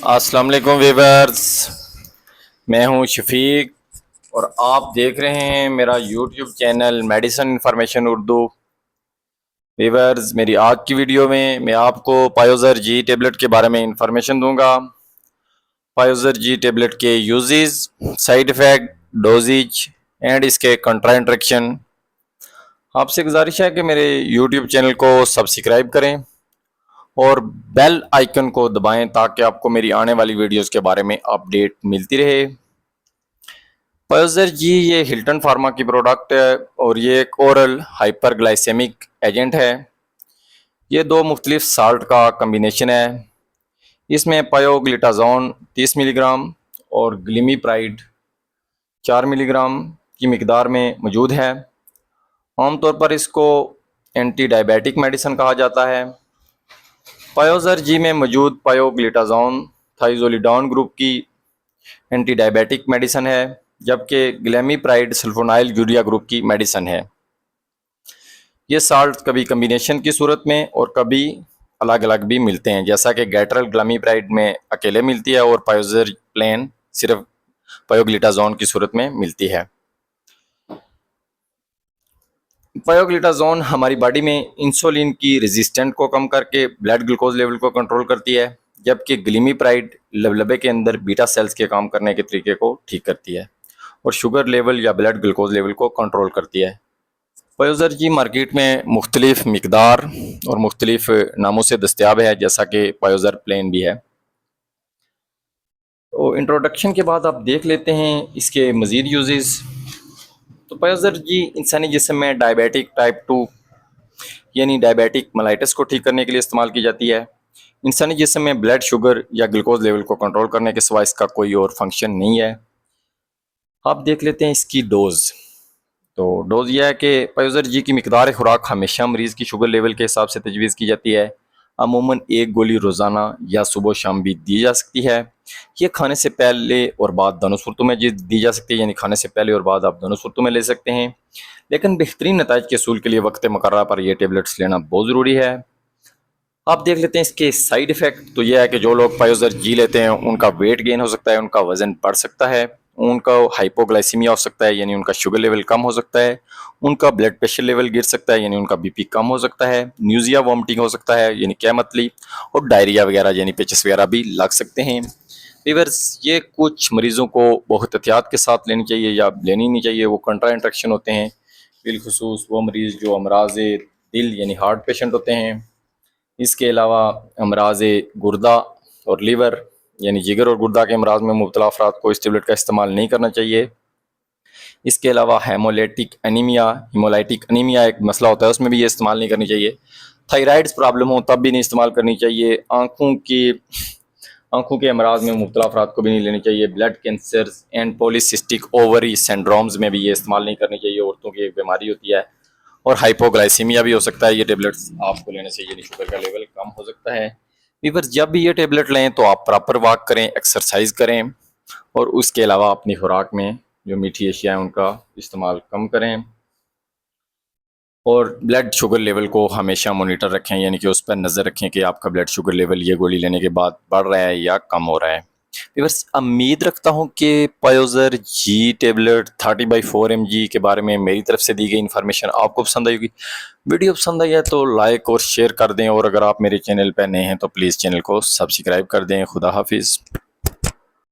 अस्सलाम वालेकुम वीवर्स, मैं हूं शफीक और आप देख रहे हैं मेरा YouTube channel medicine information Urdu. Viewers, मेरी आज की वीडियो में मैं आपको पायोजर जी टेबलेट के बारे में इंफॉर्मेशन दूंगा। पायोजर जी टेबलेट के uses, side effect, dosages and इसके कंट्राइंट्रेक्शन। आपसे गुजारिश है कि मेरे यूट्यूब चैनल को सब्सक्राइब करें और बेल आइकन को दबाएं ताकि आपको मेरी आने वाली वीडियोस के बारे में अपडेट मिलती रहे। पायोजर जी ये हिल्टन फार्मा की प्रोडक्ट है और ये एक ओरल हाइपरग्लाइसेमिक एजेंट है। ये दो मुख्तलिफ साल्ट का कम्बिनेशन है। इसमें पायोग्लिटाजोन 30 मिलीग्राम और ग्लिमीप्राइड 4 मिलीग्राम की मिकदार में मौजूद है। आमतौर पर इसको एंटी डायबिटिक मेडिसिन कहा जाता है। पायोजर जी में मौजूद पायोग्लिटाजोन थाइजोलिडोन ग्रुप की एंटी डायबिटिक मेडिसिन है, जबकि ग्लेमीप्राइड सल्फोनाइल यूरिया ग्रुप की मेडिसिन है। ये साल्ट कभी कम्बिनेशन की सूरत में और कभी अलग अलग भी मिलते हैं, जैसा कि गैट्रल ग्लेमीप्राइड में अकेले मिलती है और पायोजर प्लेन सिर्फ पायोग्लिटाजोन की सूरत में मिलती है। पायोग्लिटाजोन हमारी बॉडी में इंसुलिन की रेजिस्टेंट को कम करके ब्लड ग्लूकोज लेवल को कंट्रोल करती है, जबकि ग्लिमीप्राइड लबलबे के अंदर बीटा सेल्स के काम करने के तरीके को ठीक करती है और शुगर लेवल या ब्लड ग्लूकोज लेवल को कंट्रोल करती है। पायोजर जी मार्केट में मुख्तलिफ मिकदार और मुख्तलिफ नामों से दस्तियाब है, जैसा कि पायोजर प्लेन भी है। तो इंट्रोडक्शन के बाद आप देख लेते हैं इसके मज़ीद यूजेस। तो पायोजर जी इंसानी जिस्म में डायबिटिक टाइप 2 यानी डायबिटिक मेलाइटिस को ठीक करने के लिए इस्तेमाल की जाती है। इंसानी जिस्म में ब्लड शुगर या ग्लूकोज लेवल को कंट्रोल करने के सिवा इसका कोई और फंक्शन नहीं है। आप देख लेते हैं इसकी डोज। तो डोज यह है कि पायोजर जी की मिकदार खुराक हमेशा मरीज़ की शुगर लेवल के हिसाब से तजवीज़ की जाती है। अमूमन एक गोली रोज़ाना या सुबह शाम भी दी जा सकती है। ये खाने से पहले और बाद दोनों सूरतों में दी जा सकती है, यानी खाने से पहले और बाद आप दोनों सूरतों में ले सकते हैं। लेकिन बेहतरीन नताइज के असूल के लिए वक्त मुकर्रर पर यह टेबलेट्स लेना बहुत ज़रूरी है। आप देख लेते हैं इसके साइड इफ़ेक्ट। तो यह है कि जो लोग पायोजर जी लेते हैं उनका वेट गेन हो सकता है, उनका वज़न बढ़ सकता है, उनका हाइपोग्लाइसीमिया हो सकता है यानी उनका शुगर लेवल कम हो सकता है, उनका ब्लड प्रेशर लेवल गिर सकता है यानी उनका बीपी कम हो सकता है, न्यूजिया वॉमिटिंग हो सकता है यानी क्या मतली, और डायरिया वगैरह यानी पेचिस वगैरह भी लग सकते हैं। वीवर्स, ये कुछ मरीज़ों को बहुत एहतियात के साथ लेनी चाहिए या लेनी नहीं चाहिए। वो कंट्रा इंट्रैक्शन होते हैं, बिलखुसूस वो मरीज़ जो अमराज दिल यानी हार्ट पेशेंट होते हैं। इसके अलावा अमराज गुर्दा और लीवर यानी जिगर और गुर्दा के अमराज में मुब्तला अफराद को इस टेबलेट का इस्तेमाल नहीं करना चाहिए। इसके अलावा हीमोलाइटिक अनीमिया एक मसला होता है, उसमें भी ये इस्तेमाल नहीं करनी चाहिए। थायराइड्स प्रॉब्लम हो तब भी नहीं इस्तेमाल करनी चाहिए। आंखों के अमराज में मुब्तला अफराद को भी नहीं लेनी चाहिए। Blood cancer and polycystic ovary syndromes में भी ये इस्तेमाल नहीं करनी चाहिए। औरतों की एक बीमारी होती है और हाइपोग्लाइसीमिया भी हो सकता है। ये टेबलेट्स आपको लेने से यानी शुगर का लेवल कम हो सकता है। वीवर, जब भी ये टेबलेट लें तो आप प्रॉपर वॉक करें, एक्सरसाइज करें और उसके अलावा अपनी खुराक में जो मीठी अशिया है उनका इस्तेमाल कम करें और ब्लड शुगर लेवल को हमेशा मॉनिटर रखें, यानी कि उस पर नज़र रखें कि आपका ब्लड शुगर लेवल ये गोली लेने के बाद बढ़ रहा है या कम हो रहा है। व्यूअर्स, उम्मीद रखता हूँ कि पायोजर जी टेबलेट 30/4 mg के बारे में मेरी तरफ से दी गई इन्फॉर्मेशन आपको पसंद आई होगी। वीडियो पसंद आई है तो लाइक और शेयर कर दें और अगर आप मेरे चैनल पर नए हैं तो प्लीज़ चैनल को सब्सक्राइब कर दें। खुदा हाफिज़।